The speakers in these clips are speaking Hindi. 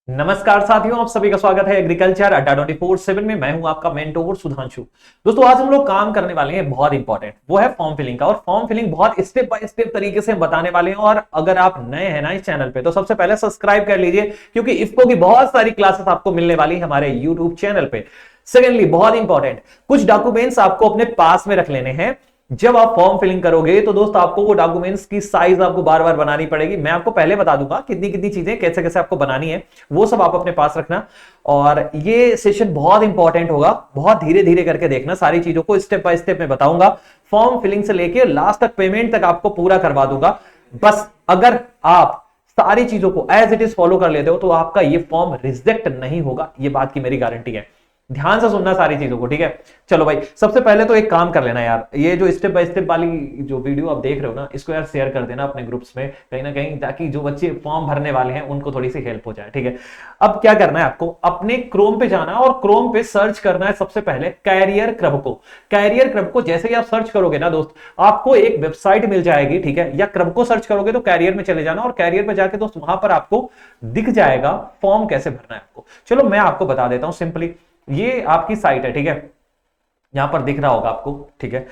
नमस्कार साथियों, आप सभी का स्वागत है एग्रीकल्चर अड्डा 24/7 में। मैं हूं आपका मेंटोर सुधांशु। दोस्तों, आज हम लोग काम करने वाले हैं बहुत इंपॉर्टेंट, वो है फॉर्म फिलिंग का। और फॉर्म फिलिंग बहुत स्टेप बाय स्टेप तरीके से बताने वाले हैं। और अगर आप नए हैं ना इस चैनल पे, तो सबसे पहले सब्सक्राइब कर लीजिए, क्योंकि इसको की बहुत सारी क्लासेस आपको मिलने वाली है हमारे यूट्यूब चैनल पे। सेकेंडली, बहुत इंपॉर्टेंट, कुछ डॉक्यूमेंट्स आपको अपने पास में रख लेने हैं। जब आप फॉर्म फिलिंग करोगे तो दोस्त आपको वो डॉक्यूमेंट्स की साइज आपको बार बार बनानी पड़ेगी। मैं आपको पहले बता दूंगा कितनी कितनी चीजें कैसे कैसे आपको बनानी है, वो सब आप अपने पास रखना। और ये सेशन बहुत इंपॉर्टेंट होगा, बहुत धीरे धीरे करके देखना, सारी चीजों को स्टेप बाय स्टेप में बताऊंगा। फॉर्म फिलिंग से लेके लास्ट तक पेमेंट तक आपको पूरा करवा दूंगा। बस अगर आप सारी चीजों को एज इट इज फॉलो कर लेते हो तो आपका ये फॉर्म रिजेक्ट नहीं होगा, ये बात की मेरी गारंटी है। ध्यान से सुनना सारी चीजों को, ठीक है। चलो भाई, सबसे पहले तो एक काम कर लेना यार, ये जो स्टेप बाय स्टेप वाली जो वीडियो आप देख रहे हो ना, इसको यार शेयर कर देना अपने ग्रुप्स में कहीं ना कहीं, ताकि जो बच्चे फॉर्म भरने वाले हैं उनको थोड़ी सी हेल्प हो जाए, ठीक है। अब क्या करना है आपको, अपने क्रोम पे जाना है और क्रोम पे सर्च करना है सबसे पहले कैरियर क्रब को। कैरियर क्रब को जैसे ही आप सर्च करोगे ना दोस्त, आपको एक वेबसाइट मिल जाएगी, ठीक है। या क्रब को सर्च करोगे तो कैरियर में चले जाना, और कैरियर में जाके दोस्त वहां पर आपको दिख जाएगा फॉर्म कैसे भरना है आपको। चलो मैं आपको बता देता हूं सिंपली। ये आपकी साइट है, ठीक है, यहां पर दिख रहा होगा आपको, ठीक है।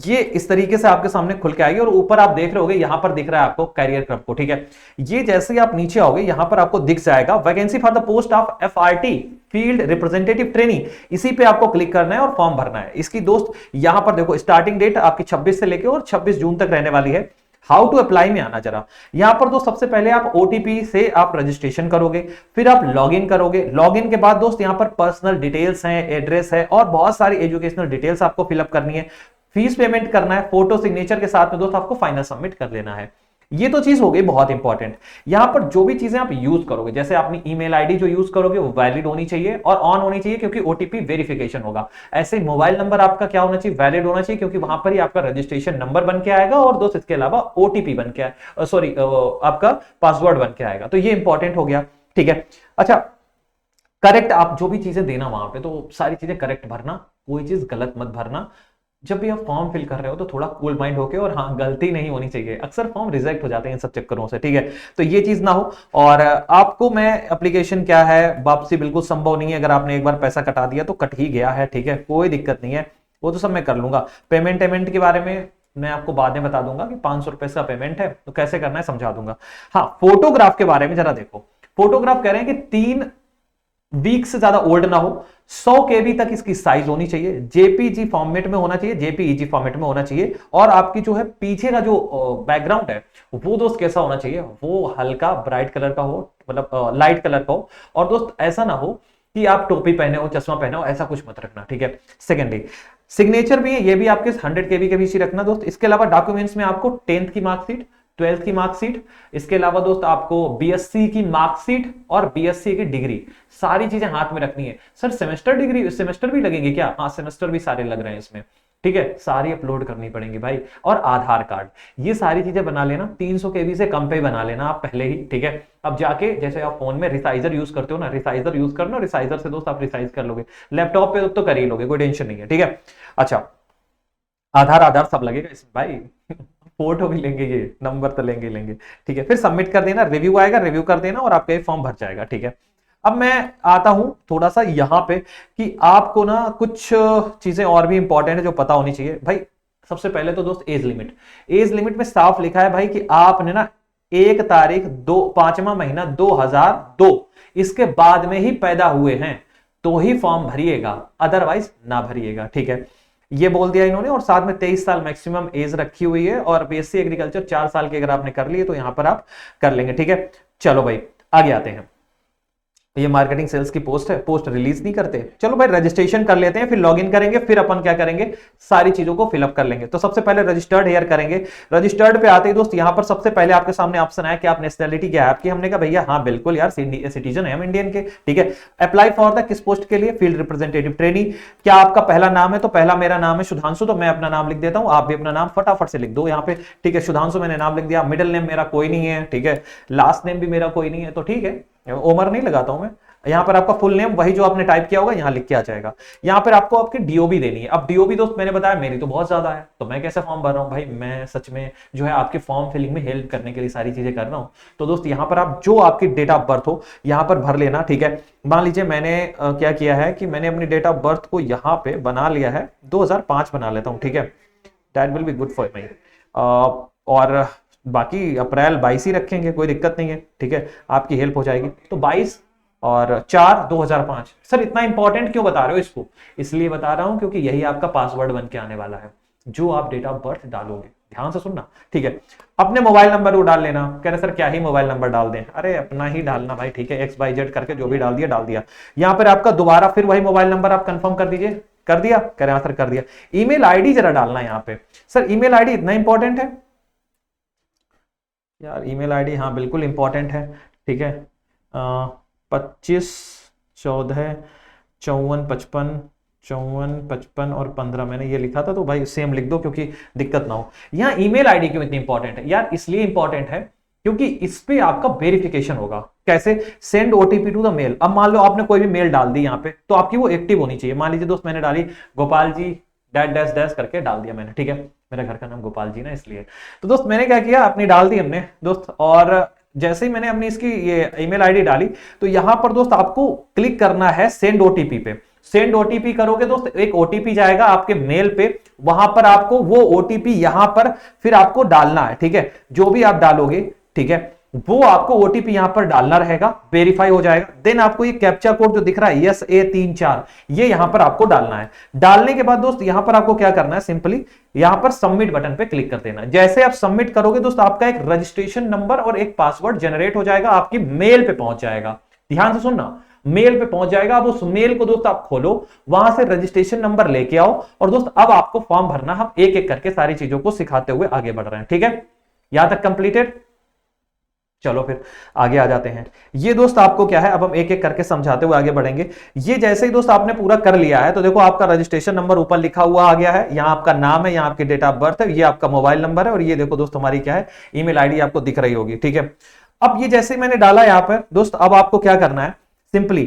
ये इस तरीके से आपके सामने खुल के आएगी और ऊपर आप देख रहे होगे, यहां पर दिख रहा है आपको कैरियर क्रब को, ठीक है। ये जैसे ही आप नीचे आओगे, यहां पर आपको दिख जाएगा vacancy for the post of FRT field representative training. इसी पे आपको क्लिक करना है और फॉर्म भरना है। इसकी दोस्त यहां पर देखो, स्टार्टिंग डेट आपकी 26 से लेकर और 26 जून तक रहने वाली है। हाउ टू अप्लाई में आना जरा, यहां पर दोस्त सबसे पहले आप OTP से आप रजिस्ट्रेशन करोगे, फिर आप लॉगिन करोगे। लॉगिन के बाद दोस्त यहां पर पर्सनल डिटेल्स हैं, एड्रेस है और बहुत सारी एजुकेशनल डिटेल्स आपको फिलअप करनी है। फीस पेमेंट करना है, फोटो सिग्नेचर के साथ में दोस्त आपको फाइनल सबमिट कर लेना है। ये तो चीज हो गई बहुत इंपॉर्टेंट। यहां पर जो भी चीजें आप यूज करोगे, जैसे अपनी ईमेल आईडी जो यूज करोगे वो वैलिड होनी चाहिए और ऑन होनी चाहिए, क्योंकि OTP वेरिफिकेशन होगा। ऐसे मोबाइल नंबर आपका क्या होना चाहिए, वैलिड होना चाहिए, क्योंकि वहां पर ही आपका रजिस्ट्रेशन नंबर बन के आएगा और दोस्त इसके अलावा OTP बन के सॉरी आपका पासवर्ड बन के आएगा। तो ये इंपॉर्टेंट हो गया, ठीक है। अच्छा, करेक्ट आप जो भी चीजें देना वहां पे, तो सारी चीजें करेक्ट भरना, कोई चीज गलत मत भरना। जब भी आप फॉर्म फिल कर रहे हो तो थोड़ा कूल माइंड होके, और हाँ, गलती नहीं होनी चाहिए। अक्सर फॉर्म रिजेक्ट हो जाते हैं इन सब चक्करों से, ठीक है। तो ये चीज ना हो। और आपको मैं एप्लीकेशन क्या है, वापसी बिल्कुल संभव नहीं है। अगर आपने एक बार पैसा कटा दिया तो कट ही गया है, ठीक है, कोई दिक्कत नहीं है, वो तो सब मैं कर लूंगा। पेमेंट के बारे में मैं आपको बाद में बता दूंगा कि 500 रुपए का पेमेंट है, तो कैसे करना है समझा दूंगा। हाँ, फोटोग्राफ के बारे में जरा देखो। फोटोग्राफ कह रहे हैं कि 3 वीक से ज्यादा ओल्ड ना हो, 100 KB तक इसकी साइज होनी चाहिए, JPG फॉर्मेट में होना चाहिए, JPEG फॉर्मेट में होना चाहिए। और आपकी जो है पीछे का जो बैकग्राउंड है वो दोस्त कैसा होना चाहिए, वो हल्का ब्राइट कलर का हो, मतलब लाइट कलर का हो। और दोस्त ऐसा ना हो कि आप टोपी पहने हो, चश्मा पहने हो, ऐसा कुछ मत रखना, ठीक है। सेकेंडली, सिग्नेचर भी है, ये भी आपके 100 KB के बीच ही रखना दोस्त। इसके अलावा डॉक्यूमेंट्स में आपको 10th की मार्कशीट, 12th की मार्कशीट, इसके अलावा दोस्त आपको BSc की मार्कशीट और BSc की डिग्री, सारी चीजें हाथ में रखनी है। सर सेमेस्टर डिग्री, सेमेस्टर भी लगेंगे क्या? हाँ, सेमेस्टर भी सारे लग रहे हैं इसमें, ठीक है, सारी अपलोड करनी पड़ेंगी भाई। और आधार कार्ड, ये सारी चीजें बना लेना, 300 KB से कम पे बना लेना आप पहले ही, ठीक है। अब जाके जैसे आप फोन में रिसाइजर यूज करते हो ना, रिसाइजर यूज करना, रिसाइजर से दोस्त आप रिसाइज कर लोगे, लैपटॉप पे तो कर ही लोगे, कोई टेंशन नहीं है, ठीक है। अच्छा, आधार सब लगेगा इसमें भाई फोटो भी लेंगे, ये नंबर तो लेंगे लेंगे, ठीक है। फिर सबमिट कर देना, रिव्यू आएगा, रिव्यू कर देना और आपका ये फॉर्म भर जाएगा, ठीक है। अब मैं आता हूं थोड़ा सा यहां पे कि आपको ना कुछ चीजें और भी इंपॉर्टेंट है जो पता होनी चाहिए भाई। सबसे पहले तो दोस्त एज लिमिट, एज लिमिट में साफ लिखा है भाई कि आपने ना 1 तारीख 5वां महीना 2002 इसके बाद में ही पैदा हुए हैं तो ही फॉर्म भरिएगा, अदरवाइज ना भरिएगा, ठीक है। ये बोल दिया इन्होंने। और साथ में 23 साल मैक्सिमम एज रखी हुई है। और BSc एग्रीकल्चर 4 साल की अगर आपने कर ली है तो यहां पर आप कर लेंगे, ठीक है। चलो भाई, आगे आते हैं। ये मार्केटिंग सेल्स की पोस्ट है, पोस्ट रिलीज नहीं करते। चलो भाई, रजिस्ट्रेशन कर लेते हैं, फिर लॉगिन करेंगे, फिर अपन क्या करेंगे, सारी चीजों को फिलअप कर लेंगे। तो सबसे पहले रजिस्टर्ड हेयर करेंगे। रजिस्टर्ड पे आते ही दोस्त यहां पर सबसे पहले आपके सामने ऑप्शन आया कि आप नेशनलिटी क्या है आपकी। हमने कहा भैया हाँ बिल्कुल यार, सिटीजन है हम इंडियन के, ठीक है। अप्लाई फॉर द किस पोस्ट के लिए, फील्ड रिप्रेजेंटेटिव ट्रेनिंग। क्या आपका पहला नाम है, तो पहला मेरा नाम है सुधांशु, तो मैं अपना नाम लिख देता हूं, आप भी अपना नाम फटाफट से लिख दो यहाँ पे, ठीक है। सुधांशु मैंने नाम लिख दिया। मिडिल नेम मेरा कोई नहीं है, ठीक है। लास्ट नेम भी मेरा कोई नहीं है, तो ठीक है, ओमर नहीं लगाता हूं मैं, यहाँ पर आपका फुल नेम वही जो आपने टाइप किया होगा यहाँ लिख के आ जाएगा। यहाँ पर आपको आपकी डीओबी देनी है। अब डीओबी दोस्त मैंने बताया मेरी तो बहुत ज्यादा है, तो मैं कैसे फॉर्म भर रहा हूँ भाई, मैं सच में जो है आपके फॉर्म फिलिंग में हेल्प करने के लिए सारी चीजें कर रहा हूँ। तो दोस्त यहाँ पर आप जो आपकी डेट ऑफ बर्थ हो यहाँ पर भर लेना, ठीक है। मान लीजिए मैंने क्या किया है कि मैंने अपनी डेट ऑफ बर्थ को यहाँ पे बना लिया है 2005 बना लेता हूँ, ठीक है। That will be good for me. और बाकी अप्रैल 22 ही रखेंगे, कोई दिक्कत नहीं है, ठीक है, आपकी हेल्प हो जाएगी। तो 22 और 4/2005। सर इतना इंपॉर्टेंट क्यों बता रहे हो इसको? इसलिए बता रहा हूं क्योंकि यही आपका पासवर्ड बन के आने वाला है जो आप डेट ऑफ बर्थ डालोगे। ध्यान से सुनना, ठीक है। अपने मोबाइल नंबर को डाल लेना। कह रहे सर क्या ही मोबाइल नंबर डाल दें? अरे अपना ही डालना भाई, ठीक है। XYZ करके जो भी डाल दिया डाल दिया। यहां पर आपका दोबारा फिर वही मोबाइल नंबर आप कंफर्म कर दीजिए। कर दिया? कह रहे हैं सर कर दिया। ईमेल आईडी जरा डालना यहाँ पे। सर ईमेल आईडी इतना इंपॉर्टेंट है यार? ईमेल आईडी हाँ बिल्कुल इंपॉर्टेंट है, ठीक है। 25 14 54 55 54 55 और 15 मैंने ये लिखा था, तो भाई सेम लिख दो क्योंकि दिक्कत ना हो। यहाँ ईमेल आईडी क्यों इतनी इंपॉर्टेंट है यार? इसलिए इंपॉर्टेंट है क्योंकि इस पे आपका वेरिफिकेशन होगा। कैसे? Send OTP to the mail. अब मान लो आपने कोई भी मेल डाल दी यहाँ पे, तो आपकी वो एक्टिव होनी चाहिए। मान लीजिए दोस्त मैंने डाली Gopal ji dash dash dash करके डाल दिया मैंने, ठीक है। मेरा घर का नाम गोपाल जी ना, इसलिए। तो दोस्त मैंने क्या किया, अपनी डाल दी हमने दोस्त, और जैसे ही मैंने अपनी इसकी ये ईमेल आईडी डाली तो यहां पर दोस्त आपको क्लिक करना है सेंड ओटीपी पे। सेंड ओटीपी करोगे दोस्त, एक ओटीपी जाएगा आपके मेल पे, वहां पर आपको वो ओटीपी यहां पर फिर आपको डालना है, ठीक है। जो भी आप डालोगे, ठीक है, वो आपको ओटीपी यहां पर डालना रहेगा, वेरीफाई हो जाएगा। देन आपको ये कैप्चा कोड जो दिख रहा है SA34 ये यहां पर आपको डालना है। डालने के बाद दोस्त यहां पर आपको क्या करना है, सिंपली यहां पर सबमिट बटन पे क्लिक कर देना। जैसे आप सबमिट करोगे दोस्त आपका एक रजिस्ट्रेशन नंबर और एक पासवर्ड जनरेट हो जाएगा, आपकी मेल पे पहुंच जाएगा। ध्यान से सुनना, मेल पे पहुंच जाएगा। अब उस मेल को दोस्त आप खोलो, वहां से रजिस्ट्रेशन नंबर लेके आओ, और दोस्त अब आपको फॉर्म भरना, हम एक एक करके सारी चीजों को सिखाते हुए आगे बढ़ रहे हैं, ठीक है। यहां तक कंप्लीटेड? चलो फिर आगे आ जाते हैं। ये दोस्त आपको क्या है, अब हम एक एक करके समझाते हुए आगे बढ़ेंगे। ये जैसे ही दोस्त आपने पूरा कर लिया है तो देखो आपका रजिस्ट्रेशन नंबर ऊपर लिखा हुआ आ गया है, यहाँ आपका नाम है, यहाँ आपकी डेट ऑफ बर्थ है, ये आपका मोबाइल नंबर है, और ये देखो दोस्त हमारी क्या है, ईमेल आईडी आपको दिख रही होगी, ठीक है। अब ये जैसे मैंने डाला यहाँ पर दोस्त, अब आपको क्या करना है, सिंपली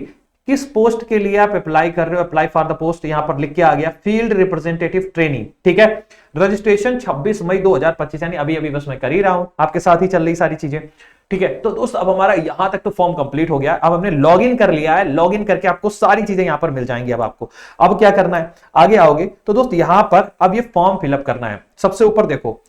किस पोस्ट के लिए आप अप्लाई कर रहे हो, अप्लाई फॉर द पोस्ट, यहां पर लिख के आ गया फील्ड रिप्रेजेंटेटिव ट्रेनिंग, ठीक है। रजिस्ट्रेशन 26 मई 2025, यानी अभी अभी बस मैं कर ही रहा हूं, आपके साथ ही चल रही सारी चीजें, ठीक है। तो दोस्त अब हमारा यहां तक तो फॉर्म कंप्लीट हो गया। अब हमने लॉग इन कर लिया है, लॉग इन करके आपको सारी चीजें यहां पर मिल जाएंगी। अब आपको अब क्या करना है, आगे आओगे तो दोस्त यहां पर अब ये फॉर्म फिलअप करना है। सबसे ऊपर देखो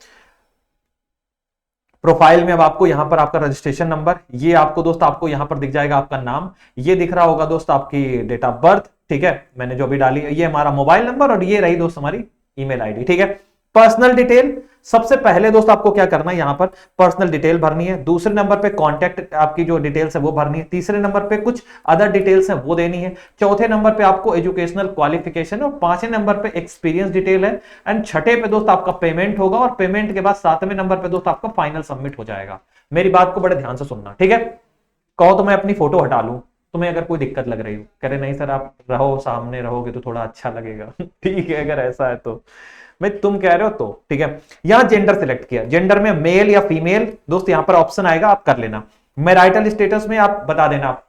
प्रोफाइल में, अब आपको यहां पर आपका रजिस्ट्रेशन नंबर, ये आपको दोस्त आपको यहां पर दिख जाएगा आपका नाम, ये दिख रहा होगा दोस्त आपकी डेट ऑफ बर्थ, ठीक है, मैंने जो भी डाली, ये हमारा मोबाइल नंबर, और ये रही दोस्त हमारी ईमेल आईडी, ठीक है। पर्सनल डिटेल, सबसे पहले दोस्त आपको क्या करना है, यहां पर पर्सनल डिटेल भरनी है। दूसरे नंबर पे कॉन्टैक्ट आपकी जो डिटेल्स है वो भरनी है। तीसरे नंबर पे कुछ अदर डिटेल्स है वो देनी है। चौथे नंबर पे आपको एजुकेशनल क्वालिफिकेशन, और पांचवें नंबर पे एक्सपीरियंस डिटेल है। एंड छठे पे दोस्त आपका पेमेंट होगा, और पेमेंट के बाद सातवें नंबर पे दोस्त आपका फाइनल सबमिट हो जाएगा। मेरी बात को बड़े ध्यान से सुनना, ठीक है। कहो तो मैं अपनी फोटो हटा लूं, तुम्हें अगर कोई दिक्कत लग रही हो, कह रहे नहीं सर आप रहो, सामने रहोगे तो थोड़ा अच्छा लगेगा ठीक है, अगर ऐसा है तो मैं, तुम कह रहे हो तो ठीक है। यहां जेंडर सिलेक्ट किया, जेंडर में मेल या फीमेल दोस्त यहां पर ऑप्शन आएगा, आप कर लेना। मैरिटल स्टेटस में आप बता देना, आप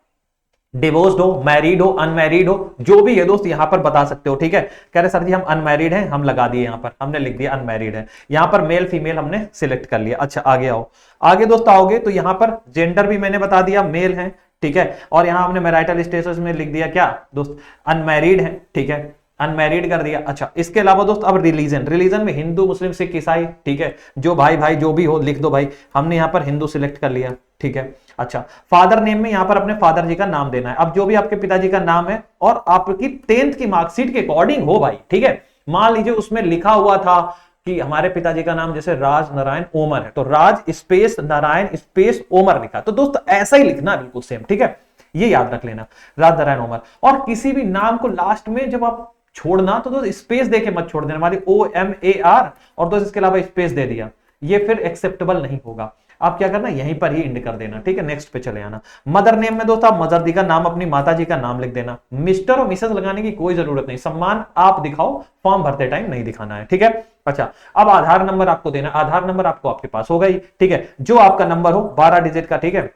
डिवोर्स्ड हो, मैरिड हो, अनमैरिड हो, जो भी है दोस्त यहां पर बता सकते हो, ठीक है। कह रहे सर जी हम अनमैरिड हैं, हम लगा दिए, यहां पर हमने लिख दिया अनमैरिड है। यहां पर मेल फीमेल हमने सिलेक्ट कर लिया। अच्छा आगे आओ, आगे दोस्त आओगे तो यहां पर जेंडर भी मैंने बता दिया, मेल है, ठीक है। और यहां हमने मैरिटल स्टेटस में लिख दिया क्या दोस्त, अनमैरिड है, ठीक है, अनमैरिड कर दिया। अच्छा इसके अलावा दोस्त अब रिलीजन, रिलीजन में हिंदू मुस्लिम सिख ईसाई, ठीक है, जो भाई भाई जो भी हो लिख दो भाई, हमने यहां पर हिंदू सिलेक्ट कर लिया, ठीक है। अच्छा फादर नेम में यहां पर अपने फादर जी का नाम देना है। अब जो भी आपके पिताजी का नाम है और आपकी 10th की मार्कशीट के अकॉर्डिंग हो भाई, ठीक है। मान लीजिए उसमें लिखा हुआ था कि हमारे पिताजी का नाम जैसे राज नारायण ओमर है, तो राज स्पेस नारायण स्पेस ओमर लिखा, तो दोस्त ऐसा ही लिखना बिल्कुल सेम, ठीक है, ये याद रख लेना, राज नारायण ओमर। और किसी भी नाम को लास्ट में जब आप छोड़ना तो दोस्त स्पेस देके मत छोड़ देना, हमारी OMAR, और दोस्त इसके अलावा स्पेस दे दिया, ये फिर एक्सेप्टेबल नहीं होगा। आप क्या करना, यहीं पर ही इंड कर देना, ठीक है। नेक्स्ट पे चले आना। मदर नेम में दोस्त आप मदर जी का नाम, अपनी माता जी का नाम लिख देना। मिस्टर और मिसेस लगाने की कोई जरूरत नहीं, सम्मान आप दिखाओ, फॉर्म भरते टाइम नहीं दिखाना है, ठीक है। अच्छा अब आधार नंबर आपको देना, आधार नंबर आपको आपके पास होगा ही, ठीक है, जो आपका नंबर हो 12 डिजिट का, ठीक है।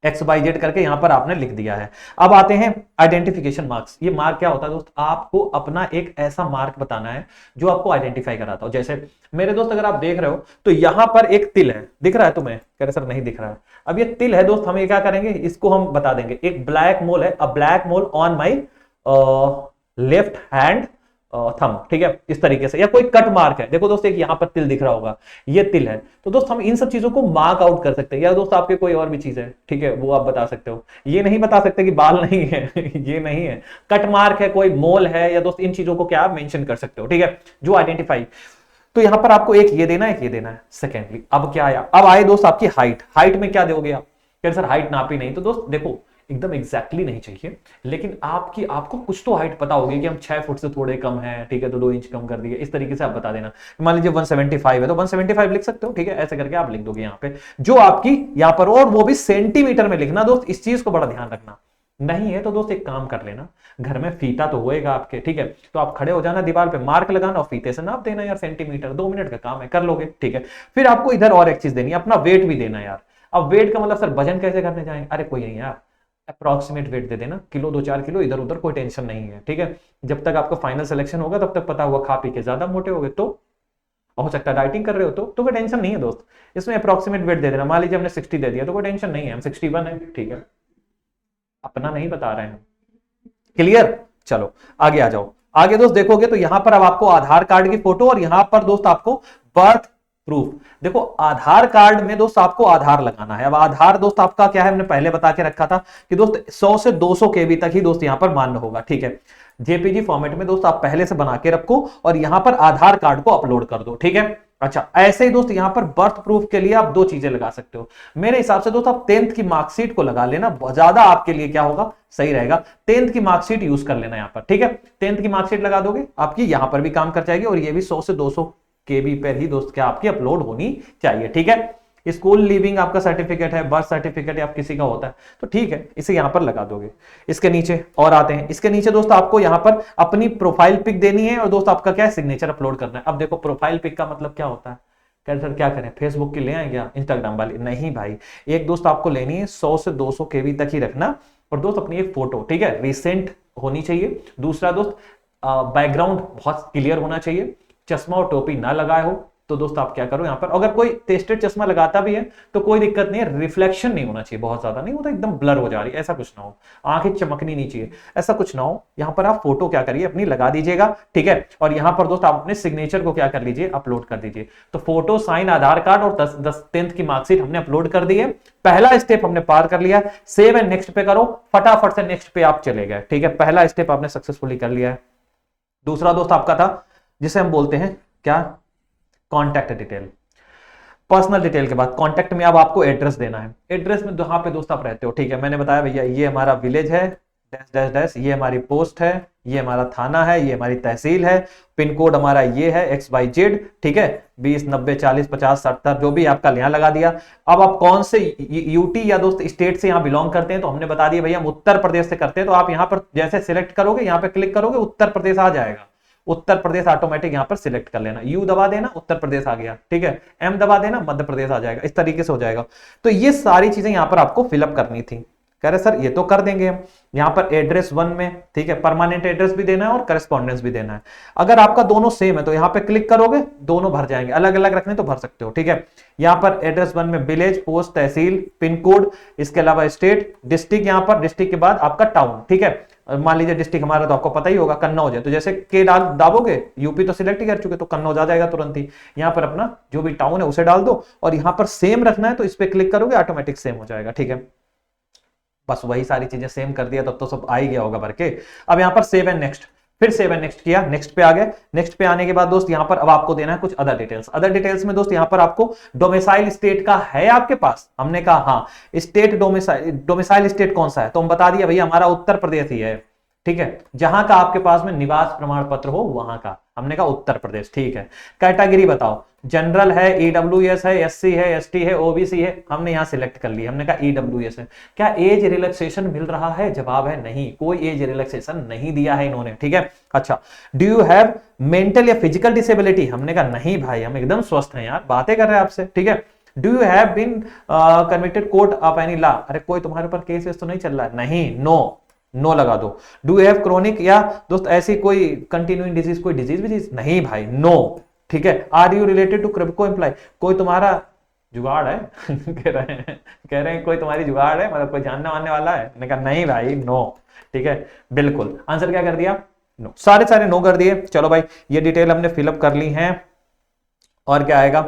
एक्स वाई जेड करके यहां पर आपने लिख दिया है। अब आते हैं आइडेंटिफिकेशन मार्क्स। ये मार्क क्या होता है दोस्त, आपको अपना एक ऐसा मार्क बताना है जो आपको आइडेंटिफाई कराता हो। जैसे मेरे दोस्त अगर आप देख रहे हो तो यहां पर एक तिल है, दिख रहा है तुम्हें? कह रहे सर नहीं दिख रहा है। अब ये तिल है दोस्त, हम ये क्या करेंगे, इसको हम बता देंगे एक ब्लैक मोल है, अ black mole on my left hand thumb, ठीक है, इस तरीके से। या कोई कट मार्क है, देखो दोस्त एक यहां पर तिल दिख रहा होगा, ये तिल है। तो दोस्त हम इन सब चीजों को मार्क आउट कर सकते हैं। या दोस्त आपके कोई और भी चीज है, ठीक है, वो आप बता सकते हो। ये नहीं बता सकते कि बाल नहीं है ये नहीं है, कट मार्क है, कोई मोल है, या दोस्त इन चीजों को क्या आप मेंशन कर सकते हो, ठीक है, जो आइडेंटिफाई। तो यहां पर आपको एक ये देना है, एक ये देना है। सेकेंडली अब क्या आया, अब आए दोस्त आपकी हाइट। हाइट में क्या दोगे आप? कह सर हाइट नापी नहीं। तो दोस्त देखो एकदम एग्जैक्टली नहीं चाहिए, लेकिन आपको कुछ तो हाइट पता होगी कि हम 6 फुट से थोड़े कम हैं, ठीक है, तो 2 इंच कम कर दिए, इस तरीके से आप बता देना। मान लीजिए 175 है तो 175 लिख सकते हो, ठीक है, ऐसे करके आप लिख दोगे यहाँ पे जो आपकी यहाँ पर, और वो भी सेंटीमीटर में लिखना दोस्त, इस चीज को बड़ा ध्यान रखना। नहीं है तो दोस्त एक काम कर लेना, घर में फीता तो होएगा आपके, ठीक है, तो आप खड़े हो जाना, दीवार पे मार्क लगाना और फीते से नाप देना यार, सेंटीमीटर, 2 मिनट का काम है, कर लोगे, ठीक है। फिर आपको इधर और एक चीज देनी है, अपना वेट भी देना यार। अब वेट का मतलब सर वजन कैसे करने जाएंगे? अरे कोई नहीं यार, अप्रॉक्सीमेट वेट दे देना, किलो 2-4 किलो इधर उधर, कोई टेंशन नहीं है, ठीक है। जब तक आपका फाइनल सिलेक्शन होगा तब तक पता हुआ खा पी के ज्यादा मोटे हो गए तो हो सकता है डाइटिंग कर रहे हो तो कोई टेंशन नहीं है दोस्त, इसमें अप्रॉक्सीमेट वेट दे देना। मान लीजिए हमने 60 दे दिया तो कोई टेंशन नहीं है, हम 61 है, ठीक है, अपना नहीं बता रहे हैं। क्लियर? चलो आगे आ जाओ। आगे दोस्त देखोगे तो यहां पर अब आपको आधार कार्ड की फोटो और यहां पर दोस्त आपको बर्थ प्रूफ। देखो आधार कार्ड में दोस्त आपको आधार लगाना है। अब आधार दोस्त आपका क्या है, हमने पहले बता के रखा था कि दोस्त 100 से 200 केबी तक ही दोस्त यहां पर मान्य होगा, ठीक है। जेपीजी फॉर्मेट में दोस्त आप पहले से बना के रखो और यहां पर आधार कार्ड को अपलोड कर दो, ठीक है। अच्छा ऐसे ही दोस्त यहां पर बर्थ प्रूफ के लिए आप 2 चीजें लगा सकते हो। मेरे हिसाब से दोस्त आप 10th की मार्कशीट को लगा लेना, ज्यादा आपके लिए क्या होगा, सही रहेगा। 10th की मार्कशीट यूज कर लेना यहां पर, ठीक है। 10th की मार्कशीट लगा दोगे, आपकी यहां पर भी काम कर जाएगी और ये भी 100 से 200 केबी पर ही दोस्त क्या आपकी अपलोड होनी चाहिए, ठीक है। स्कूल लीविंग आपका सर्टिफिकेट है, बर्थ सर्टिफिकेट या किसी का होता है तो ठीक है, इसे यहां पर लगा दोगे। इसके नीचे और आते हैं, इसके नीचे दोस्त आपको यहां पर अपनी प्रोफाइल पिक देनी है और दोस्त आपका क्या है, सिग्नेचर अपलोड करना है। अब देखो प्रोफाइल पिक का मतलब क्या होता है, सर क्या करें, फेसबुक की ले आए क्या, इंस्टाग्राम वाली? नहीं भाई, एक दोस्त आपको लेनी है 100 से 200 केबी तक ही रखना, और दोस्त अपनी एक फोटो, ठीक है, रिसेंट होनी चाहिए। दूसरा दोस्त बैकग्राउंड बहुत क्लियर होना चाहिए, चश्मा और टोपी ना लगाए हो। तो दोस्त आप क्या करो यहाँ पर, अगर कोई टेस्टेड चश्मा लगाता भी है तो कोई दिक्कत नहीं है, रिफ्लेक्शन नहीं होना चाहिए, बहुत ज्यादा नहीं होता, एकदम ब्लर हो जा रही है, ऐसा कुछ ना हो, आंखें चमकनी नहीं चाहिए, ऐसा कुछ ना हो। यहाँ पर आप फोटो क्या करिए अपनी लगा दीजिएगा, ठीक है। और यहाँ पर दोस्त आप अपने सिग्नेचर को क्या कर लीजिए, अपलोड कर दीजिए। तो फोटो, साइन, आधार कार्ड और 10th की मार्कशीट हमने अपलोड कर दी है। पहला स्टेप हमने पार कर लिया, सेव एंड नेक्स्ट पे करो, फटाफट से नेक्स्ट पे आप चले गए, ठीक है। पहला स्टेप आपने सक्सेसफुली कर लिया है। दूसरा दोस्त आपका था जिसे हम बोलते हैं क्या, कॉन्टैक्ट डिटेल। पर्सनल डिटेल के बाद कॉन्टैक्ट में अब आपको एड्रेस देना है। एड्रेस में जहां पे दोस्त आप रहते हो, ठीक है, मैंने बताया भैया ये हमारा विलेज है, डैश डैश डैश, ये हमारी पोस्ट है, ये हमारा थाना है, ये हमारी तहसील है, पिन कोड हमारा ये है XYZ, ठीक है, 20 90 40 50 70 जो भी आपका यहाँ लगा दिया। अब आप कौन से यूटी या दोस्त स्टेट से यहाँ बिलोंग करते हैं, तो हमने बता दिया भैया हम उत्तर प्रदेश से करते हैं। तो आप यहाँ पर जैसे सिलेक्ट करोगे, यहाँ पे क्लिक करोगे, उत्तर प्रदेश आ जाएगा, उत्तर प्रदेश ऑटोमेटिक यहां पर सिलेक्ट कर लेना, यू दबा देना, उत्तर प्रदेश आ गया, ठीक है, एम दबा देना, मध्य प्रदेश आ जाएगा, इस तरीके से हो जाएगा। तो ये सारी चीजें यहां पर आपको फिलअप करनी थी। कह रहे सर ये तो कर देंगे हम, यहां पर एड्रेस 1 में, ठीक है, परमानेंट एड्रेस भी देना है और करेस्पॉन्डेंस भी देना है। अगर आपका दोनों सेम है तो यहां पे क्लिक करोगे, दोनों भर जाएंगे, अलग अलग रखने तो भर सकते हो, ठीक है। यहां पर एड्रेस 1 में विलेज, पोस्ट, तहसील, पिन कोड, इसके अलावा स्टेट, डिस्ट्रिक्ट, यहां पर डिस्ट्रिक्ट के बाद आपका टाउन, ठीक है। मान लीजिए डिस्ट्रिक्ट हमारा तो आपको पता ही होगा कन्नौज है, तो जैसे के दाबोगे, यूपी तो सिलेक्ट ही कर चुके तो कन्नौज आ जाएगा तुरंत ही। यहाँ पर अपना जो भी टाउन है उसे डाल दो और यहाँ पर सेम रखना है तो इस पे क्लिक करोगे, ऑटोमेटिक सेम हो जाएगा, ठीक है। बस वही सारी चीजें सेम कर दिया तब तो सब आ ही गया होगा भर के। अब यहाँ पर सेव एंड नेक्स्ट, फिर सेव एंड नेक्स्ट किया, नेक्स्ट पे आ गए। नेक्स्ट पे आने के बाद दोस्त यहाँ पर अब आपको देना है कुछ अदर डिटेल्स। अदर डिटेल्स में दोस्त यहाँ पर आपको डोमिसाइल स्टेट का है आपके पास, हमने कहा हाँ, स्टेट डोमिसाइल स्टेट कौन सा है, तो हम बता दिया भैया हमारा उत्तर प्रदेश ही है, ठीक है। जहां का आपके पास में निवास प्रमाण पत्र हो वहां का, हमने कहा उत्तर प्रदेश, ठीक है। कैटेगरी बताओ, जनरल है, EWS है, SC है, ST है, OBC है, हमने यहां सिलेक्ट कर लिया, हमने कहा EWS है। क्या एज रिलैक्सेशन मिल रहा है, जवाब है नहीं, कोई एज रिलैक्सेशन नहीं दिया है इन्होंने, ठीक है। अच्छा, डू यू हैव मेंटल या फिजिकल डिसेबिलिटी, हमने कहा नहीं भाई हम एकदम स्वस्थ हैं यार, बातें कर रहे हैं आपसे, ठीक है। Do you have been convicted court of any law, अरे कोई तुम्हारे ऊपर केस तो नहीं चल रहा है, नहीं, नो, नो लगा दो। डू यू हैव क्रोनिक, या दोस्त ऐसी कोई कंटिन्यूइंग डिजीज, कोई डिजीज, नहीं भाई, नो, ठीक है। Are you related to Kribhco employ, कोई तुम्हारा जुगाड़ है कह रहे हैं कोई तुम्हारी जुगाड़ है, मतलब कोई जानने वानने वाला है, मैंने कहा नहीं भाई, नो, ठीक है, बिल्कुल। आंसर क्या कर दिया, नो, सारे नो कर दिए। चलो भाई, ये डिटेल हमने फिलअप कर ली है। और क्या आएगा,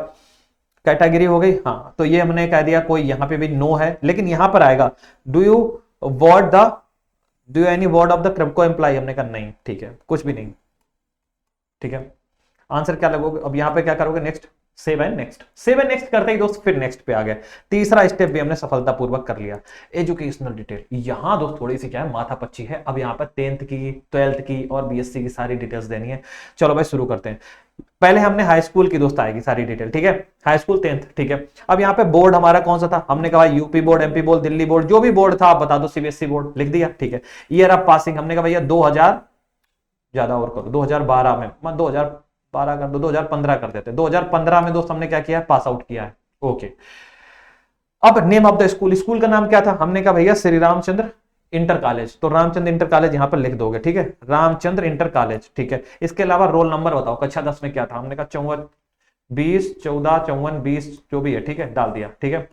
कैटेगरी हो गई, हाँ, तो ये हमने कह दिया कोई यहां पे भी नो है, लेकिन यहां पर आएगा do you word the, do any word of the Kribhco employ, हमने कहा नहीं, ठीक है, कुछ भी नहीं, ठीक है। आंसर क्या लगोगे, अब यहां पे क्या करोगे, next, save and next, save and next करते ही दोस्त फिर नेक्स्ट पे आ गए। तीसरा स्टेप भी हमने सफलतापूर्वक कर लिया, एजुकेशनल डिटेल। यहां दोस्त थोड़ी सी क्या है, माथा पच्ची है, अब यहां पर 10th की, 12th की और बीएससी की सारी डिटेल्स देनी है। चलो भाई शुरू करते हैं। पहले हमने हाई स्कूल की दोस्त आएगी सारी डिटेल, ठीक है, हाई स्कूल 10th, ठीक है। अब यहाँ पे बोर्ड हमारा कौन सा था, हमने कहा UP board, MP board, Delhi board, जो भी बोर्ड था आप बता दो, सीबीएसई बोर्ड लिख दिया, ठीक है। ईयर ऑफ पासिंग हमने कहा भैया 2000, ज्यादा और करो, 2012 में, 2012 कर दो, 2015 कर देते, 2015 में दोस्त हमने क्या किया है, पास आउट किया है, ओके। अब name of the school, school का नाम क्या था, हमने कहा भैया श्री रामचंद्र इंटर कॉलेज, तो रामचंद्र इंटर कॉलेज यहां पर लिख दोगे, ठीक है, रामचंद्र इंटर कॉलेज, ठीक है। इसके अलावा रोल नंबर बताओ, कक्षा 10 में क्या था, हमने कहा 54, 20, 14, 54, 20, जो भी है, ठीक है, डाल दिया, ठीक है,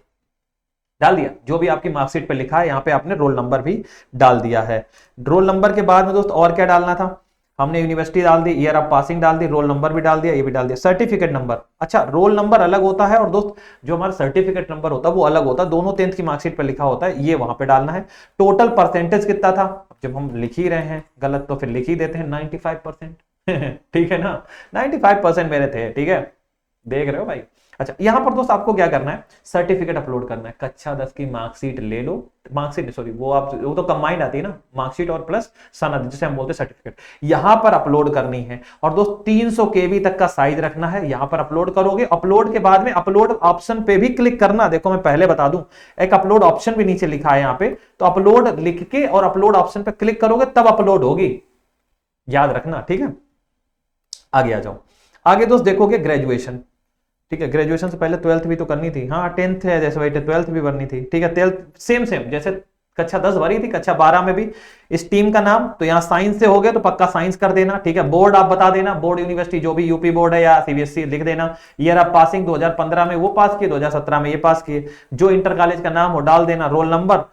डाल दिया, जो भी आपकी मार्कशीट पे लिखा है, यहाँ पे आपने रोल नंबर भी डाल दिया है। रोल नंबर के बाद में दोस्त और क्या डालना था, हमने यूनिवर्सिटी डाल दी, ईयर ऑफ पासिंग डाल दी, रोल नंबर भी डाल दिया, ये भी डाल दिया। सर्टिफिकेट नंबर, अच्छा रोल नंबर अलग होता है और दोस्त जो हमारा सर्टिफिकेट नंबर होता है वो अलग होता है, दोनों 10th की मार्कशीट पे लिखा होता है, ये वहां पे डालना है। टोटल परसेंटेज कितना था, जब हम लिख ही रहे हैं गलत तो फिर लिख ही देते हैं 95%, ठीक है ना, 95% मेरे थे, ठीक है, देख रहे हो भाई। अच्छा यहां पर दोस्त आपको क्या करना है, सर्टिफिकेट अपलोड करना है, कक्षा 10 की मार्कशीट ले लो, मार्कशीट सॉरी वो तो कंबाइंड आती है ना, मार्कशीट और प्लस सनद, जिसे हम बोलते हैं सर्टिफिकेट, यहां पर अपलोड करनी है। और दोस्त 300 केबी तक का साइज रखना है, यहां पर अपलोड करोगे। अपलोड के बाद में अपलोड ऑप्शन पे भी क्लिक करना, देखो मैं पहले बता दूं, एक अपलोड ऑप्शन भी नीचे लिखा है यहाँ पे, तो अपलोड लिख के और अपलोड ऑप्शन पे क्लिक करोगे तब अपलोड होगी, याद रखना, ठीक है। आगे आ जाओ, आगे दोस्त देखोगे ग्रेजुएशन, ठीक है, ग्रेजुएशन से पहले 12th भी तो करनी थी, हाँ 10th है जैसे भाई 12th भी भरनी थी, ठीक है, 12th सेम जैसे कक्षा 10 भरी थी, कक्षा 12 में भी स्ट्रीम का नाम, तो यहाँ साइंस से हो गया तो पक्का साइंस कर देना, ठीक है। बोर्ड आप बता देना, बोर्ड यूनिवर्सिटी जो भी यूपी बोर्ड है या सीबीएसई लिख देना। ईयर ऑफ पासिंग 2015 में वो पास किए, 2017 में ये पास किए, जो इंटर कॉलेज का नाम हो डाल देना, रोल नंबर,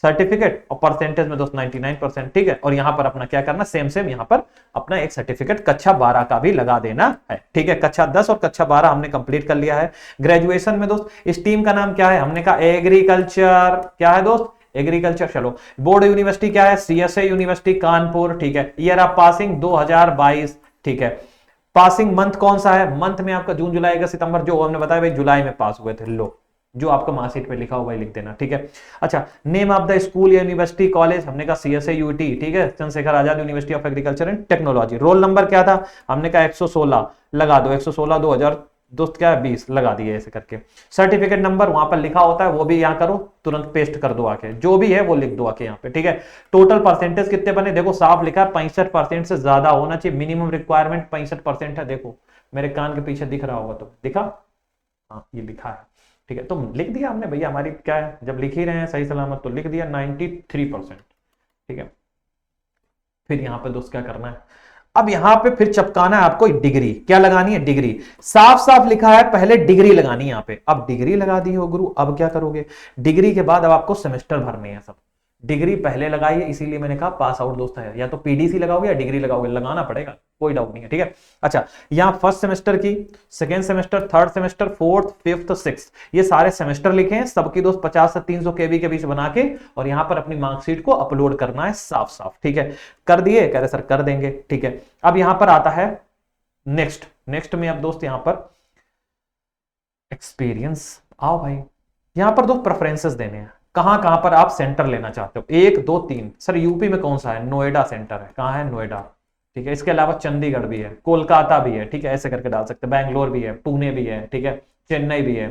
सर्टिफिकेट और परसेंटेज में दोस्त 99%, ठीक है। और यहां पर अपना क्या करना, सेम यहां पर अपना एक सर्टिफिकेट कक्षा 12 का भी लगा देना है, ठीक है। कक्षा 10 और कक्षा 12 हमने कंप्लीट कर लिया है। ग्रेजुएशन में दोस्त स्ट्रीम का नाम क्या है, हमने कहा एग्रीकल्चर, क्या है दोस्त, एग्रीकल्चर। चलो बोर्ड यूनिवर्सिटी क्या है, सीएसए यूनिवर्सिटी कानपुर, ठीक है। ईयर ऑफ पासिंग 2022, ठीक है। पासिंग मंथ कौन सा है, मंथ में आपका जून जुलाई अगस्त सितंबर, जो हमने बताया भाई जुलाई में पास हुए थे, लो जो आपका मार्कशीट पे लिखा हुआ है लिख देना, ठीक है। अच्छा नेम ऑफ द स्कूल या यूनिवर्सिटी कॉलेज, हमने कहा सीएसए यूटी, ठीक है, Chandrashekhar Azad university of agriculture and technology. Roll number क्या था, हमने कहा 116 लगा दो, 116 2000 दोस्त क्या है 20 लगा दिए ऐसे करके। सर्टिफिकेट नंबर वहां पर लिखा होता है, वो भी यहाँ करो, तुरंत पेस्ट कर दो आके, जो भी है वो लिख दो आके यहाँ पे, ठीक है। टोटल परसेंटेज कितने बने, देखो साफ लिखा है 65% से ज्यादा होना चाहिए, मिनिमम रिक्वायरमेंट 65% है, देखो मेरे कान के पीछे दिख रहा होगा, तो दिखा, हाँ ये लिखा है, ठीक है। तो लिख दिया हमने भैया, हमारी क्या है, जब लिख ही रहे हैं सही सलामत तो लिख दिया 93%, ठीक है। फिर यहां पे दोस्त क्या करना है, अब यहां पे फिर चपकाना है आपको डिग्री, क्या लगानी है, डिग्री, साफ लिखा है पहले डिग्री लगानी है यहां पे। अब डिग्री लगा दी हो गुरु, अब क्या करोगे, डिग्री के बाद अब आपको सेमेस्टर भरने हैं सब, डिग्री पहले लगाइए, इसीलिए मैंने कहा पास आउट दोस्त है, या तो पीडीसी लगाओगे या डिग्री लगाओगे, लगाना पड़ेगा, कोई डाउट नहीं है, ठीक है। अच्छा यहां फर्स्ट सेमेस्टर की, second semester, third semester, fourth, fifth, six, ये सारे सेमेस्टर लिखे हैं, सबकी दोस्त 50 से 300 केबी के बीच बना के, और यहां पर अपनी मार्कशीट को अपलोड करना है साफ, ठीक है। कर दिए, कह रहे सर कर देंगे, ठीक है। अब यहां पर आता है नेक्स्ट में, अब दोस्त यहां पर एक्सपीरियंस, आओ भाई यहां पर दो प्रेफरेंसेस देने हैं, कहां पर आप सेंटर लेना चाहते हो, 1 2 3, सर यूपी में कौन सा है, नोएडा सेंटर है, कहां है, नोएडा, ठीक है। इसके अलावा चंडीगढ़ भी है, कोलकाता भी है, ठीक है, ऐसे करके डाल सकते हैं, बैंगलोर भी है, पुणे भी है, ठीक है, चेन्नई भी है,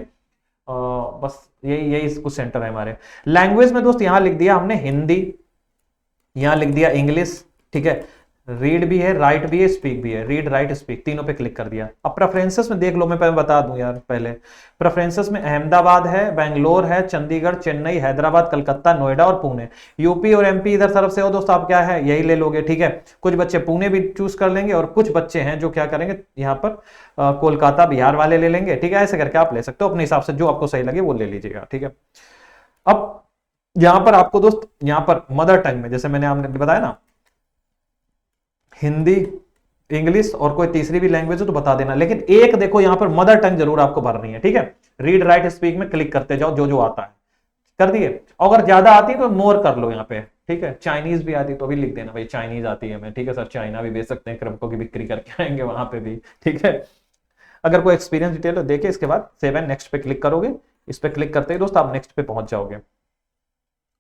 बस यही कुछ सेंटर है हमारे। लैंग्वेज में दोस्त यहां लिख दिया हमने हिंदी, यहां लिख दिया इंग्लिश, ठीक है। रीड भी है, राइट भी है, स्पीक भी है, रीड राइट स्पीक तीनों पे क्लिक कर दिया। अब प्रेफरेंसेस में देख लो, मैं पहले बता दूं यार, पहले प्रेफरेंसेस में अहमदाबाद है, बेंगलोर है, चंडीगढ़, चेन्नई, हैदराबाद, कलकत्ता, नोएडा और पुणे। यूपी और एमपी इधर तरफ से हो दोस्त, आप क्या है यही ले लोगे, ठीक है। कुछ बच्चे पुणे भी चूज कर लेंगे और कुछ बच्चे हैं जो क्या करेंगे यहाँ पर कोलकाता बिहार वाले ले लेंगे, ठीक है। ऐसे करके आप ले सकते हो अपने हिसाब से, जो आपको सही लगे वो ले लीजिएगा, ठीक है। अब यहां पर आपको दोस्त, यहां पर मदर टंग में जैसे मैंने आपने बताया ना, हिंदी, इंग्लिश और कोई तीसरी भी लैंग्वेज हो तो बता देना, लेकिन एक देखो यहां पर मदर टंग जरूर आपको भरनी है, ठीक है। रीड राइट स्पीक में क्लिक करते जाओ, जो जो आता है कर दिए। अगर ज्यादा आती है तो मोर कर लो यहाँ पे, ठीक है। चाइनीज भी आती तो भी लिख देना भाई चाइनीज आती है हमें, ठीक है सर। चाइना भी बेच सकते हैं, क्रमको की बिक्री करके आएंगे वहां पे भी, ठीक है। अगर कोई एक्सपीरियंस डिटेल हो देखे, इसके बाद सेव एंड नेक्स्ट पे क्लिक करोगे। इस पे क्लिक करते ही दोस्त आप नेक्स्ट पे पहुंच जाओगे।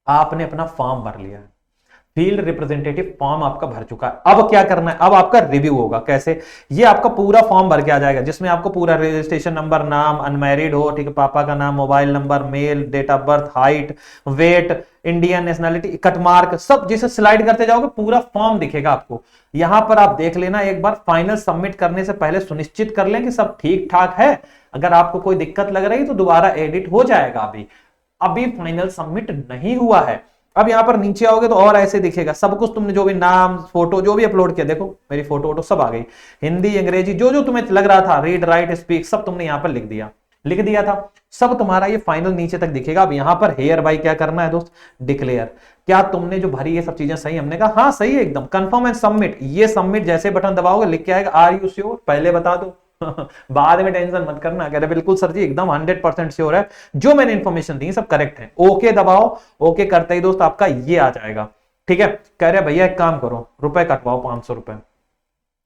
आपने अपना फॉर्म भर लिया है, फील्ड रिप्रेजेंटेटिव फॉर्म आपका भर चुका है। अब क्या करना है, अब आपका रिव्यू होगा। कैसे, ये आपका पूरा फॉर्म भर के आ जाएगा, जिसमें आपको पूरा रजिस्ट्रेशन नंबर, नाम, अनमैरिड हो, ठीक है, पापा का नाम, mobile number, mail, date of birth, height, weight, Indian nationality, cut mark, सब जिसे स्लाइड करते जाओगे पूरा फॉर्म दिखेगा आपको। यहां पर आप देख लेना एक बार, फाइनल सबमिट करने से पहले सुनिश्चित कर लें कि सब ठीक ठाक है। अगर आपको कोई दिक्कत लग रही तो दोबारा एडिट हो जाएगा। अभी फाइनल सबमिट नहीं हुआ है। अब यहां पर नीचे आओगे तो और ऐसे दिखेगा सब कुछ, तुमने जो भी नाम, फोटो जो भी अपलोड किया, देखो मेरी फोटो वोटो सब आ गई, हिंदी, अंग्रेजी, जो जो तुम्हें लग रहा था, रीड राइट स्पीक, सब तुमने यहां पर लिख दिया था, सब तुम्हारा ये फाइनल नीचे तक दिखेगा। अब यहां पर हेयर बाय क्या करना है दोस्त, डिक्लेयर। क्या तुमने जो भरी ये सब चीजें सही, हमने कहा हाँ सही है एकदम, कंफर्म एंड सबमिट। ये सबमिट जैसे बटन दबाओगे लिख के आएगा आर यू श्योर, पहले बता दो बाद में टेंशन मत करना। कह रहे बिल्कुल सर जी एकदम 100% श्योर है, जो मैंने इंफॉर्मेशन दी सब करेक्ट है। ओके दबाओ, ओके करते ही दोस्त आपका ये आ जाएगा, ठीक है। कह रहे भैया एक काम करो, रुपए कटवाओ 500 रुपए,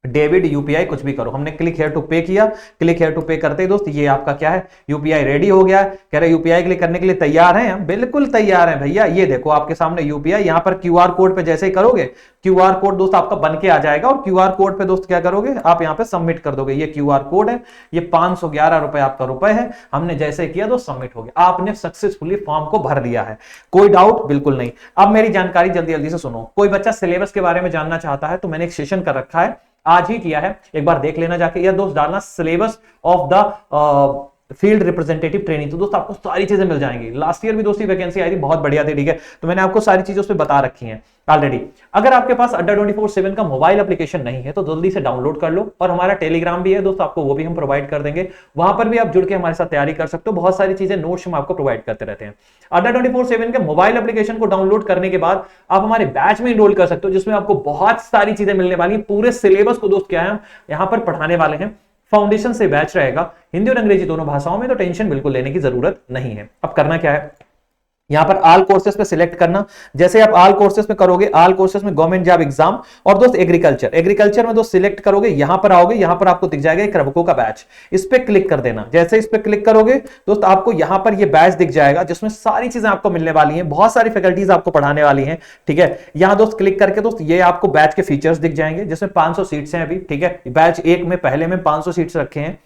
डेबिट यूपीआई कुछ भी करो। हमने क्लिक हेयर टू पे किया, क्लिक हेयर टू पे करते ही दोस्त ये आपका क्या है, यूपीआई रेडी हो गया है। कह रहे यूपीआई क्लिक करने के लिए तैयार हैं, बिल्कुल तैयार हैं भैया। ये देखो आपके सामने यूपीआई, यहां पर क्यूआर कोड पे जैसे ही करोगे, क्यूआर कोड दोस्त आपका बन के आ जाएगा, और क्यूआर कोड पे दोस्त क्या करोगे, आप यहां पे सबमिट कर दोगे। ये क्यूआर कोड है, ये 511 रुपए आपका रुपए है। हमने जैसे किया तो सबमिट हो गया, आपने सक्सेसफुली फॉर्म को भर लिया है। कोई डाउट बिल्कुल नहीं। अब मेरी जानकारी जल्दी जल्दी से सुनो। कोई बच्चा सिलेबस के बारे में जानना चाहता है तो मैंने एक सेशन कर रखा है, आज ही किया है, एक बार देख लेना जाके। या दोस्त डालना syllabus of the field representative training, तो दोस्त आपको सारी चीजें मिल जाएंगी। लास्ट ईयर भी दोस्ती वैकेंसी आई थी, बहुत बढ़िया थी, ठीक है। तो मैंने आपको सारी चीजें उस पर बता रखी हैं ऑलरेडी। अगर आपके पास अड्डा 24/7 का मोबाइल एप्लीकेशन नहीं है तो जल्दी से डाउनलोड कर लो, और हमारा टेलीग्राम भी है दोस्त, आपको वो भी हम प्रोवाइड कर देंगे। वहां पर भी आप जुड़ के हमारे साथ तैयारी कर सकते हो, बहुत सारी चीजें नोट्स हम आपको प्रोवाइड करते रहते हैं। अड्डा 24/7 के मोबाइल एप्लीकेशन को डाउनलोड करने के बाद आप हमारे बैच में इनरोल कर सकते हो, जिसमें आपको बहुत सारी चीजें मिलने वाली है। पूरे सिलेबस को दोस्त क्या है यहां पर पढ़ाने वाले हैं। फाउंडेशन से बैच रहेगा, हिंदी और अंग्रेजी दोनों भाषाओं में, तो टेंशन बिल्कुल लेने की जरूरत नहीं है। अब करना क्या है, यहां पर ऑल कोर्सेज पे सिलेक्ट करना। जैसे आप ऑल कोर्सेज में करोगे, ऑल कोर्सेज में गवर्नमेंट जॉब एग्जाम और दोस्त एग्रीकल्चर में दोस्त सिलेक्ट करोगे, यहां पर आओगे, यहां पर आपको दिख जाएगा एक रबको का बैच, इस पे क्लिक कर देना। जैसे इस पे क्लिक करोगे दोस्त आपको यहां पर ये बैच दिख जाएगा, जिसमें सारी चीजें आपको मिलने वाली हैं, बहुत सारी फैकल्टीज आपको पढ़ाने वाली हैं, ठीक है। यहां दोस्त क्लिक करके दोस्त ये आपको बैच के फीचर्स दिख जाएंगे, जिसमें 500 सीट्स हैं अभी, ठीक है। बैच एक में पहले में 500 सीट्स रखे हैं,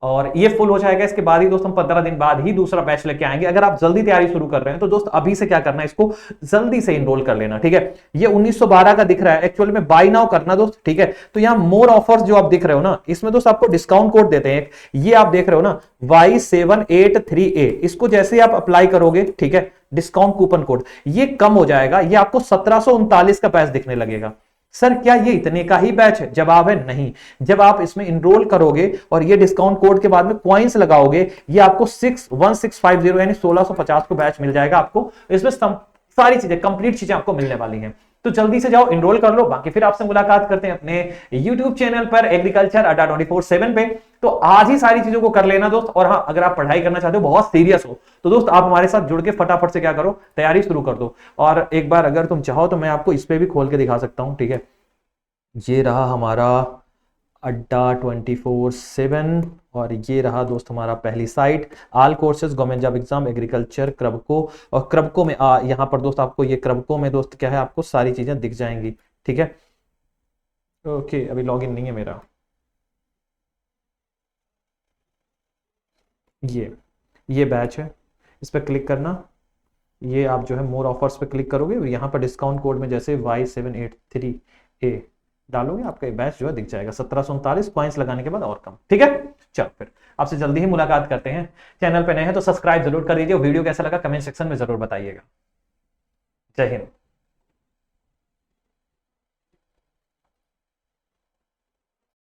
और ये फुल हो जाएगा। इसके बाद ही दोस्त हम 15 दिन बाद ही दूसरा बैच लेके आएंगे। अगर आप जल्दी तैयारी शुरू कर रहे हैं तो दोस्त अभी से क्या करना है, इसको जल्दी से इनरोल कर लेना, ठीक है। ये 1912 का दिख रहा है, एक्चुअल में बाय नाउ करना दोस्त, ठीक है। तो यहाँ मोर ऑफर्स जो आप दिख रहे हो ना, इसमें दोस्त आपको डिस्काउंट कोड देते हैं। ये आप देख रहे हो ना Y783A, इसको जैसे आप अप्लाई करोगे, ठीक है, डिस्काउंट कूपन कोड, ये कम हो जाएगा, ये आपको 1739 का पैस दिखने लगेगा। सर क्या ये इतने का ही बैच है? जवाब है नहीं। जब आप इसमें इनरोल करोगे और ये डिस्काउंट कोड के बाद में पॉइंट्स लगाओगे, ये आपको 1650 यानी 1650 को बैच मिल जाएगा आपको। इसमें सारी चीजें, कंप्लीट चीजें आपको मिलने वाली हैं। तो जल्दी से जाओ इनरोल कर लो। बाकी फिर आपसे मुलाकात करते हैं अपने YouTube चैनल पर एग्रीकल्चर अड्डा 24/7 पे। तो आज ही सारी चीजों को कर लेना दोस्त। और हाँ, अगर आप पढ़ाई करना चाहते हो, बहुत सीरियस हो, तो दोस्त आप हमारे साथ जुड़ के फटाफट से क्या करो, तैयारी शुरू कर दो। और एक बार अगर तुम चाहो तो मैं आपको इस पे भी खोल के दिखा सकता हूं, ठीक है। ये रहा हमारा अड्डा 24/7 और ये रहा दोस्त हमारा पहली site, all courses government job exam agriculture Kribhco. और क्रबको में यहाँ पर दोस्त आपको ये क्रबको में दोस्त क्या है, आपको सारी चीजें दिख जाएंगी, ठीक है। ओके, अभी लॉगिन नहीं है मेरा। ये बैच है, इस पर क्लिक करना। ये आप जो है मोर ऑफर्स पे क्लिक करोगे, यहाँ पर डिस्काउंट कोड में जैसे Y783A डालोगे आपका बैच जो है दिख जाएगा। 1739 पॉइंट्स लगाने के बाद और कम। ठीक है, चलो फिर आपसे जल्दी ही मुलाकात करते हैं। चैनल पे नए हैं तो सब्सक्राइब जरूर कर दीजिए। वीडियो कैसा लगा कमेंट सेक्शन में जरूर बताइएगा। जय हिंद।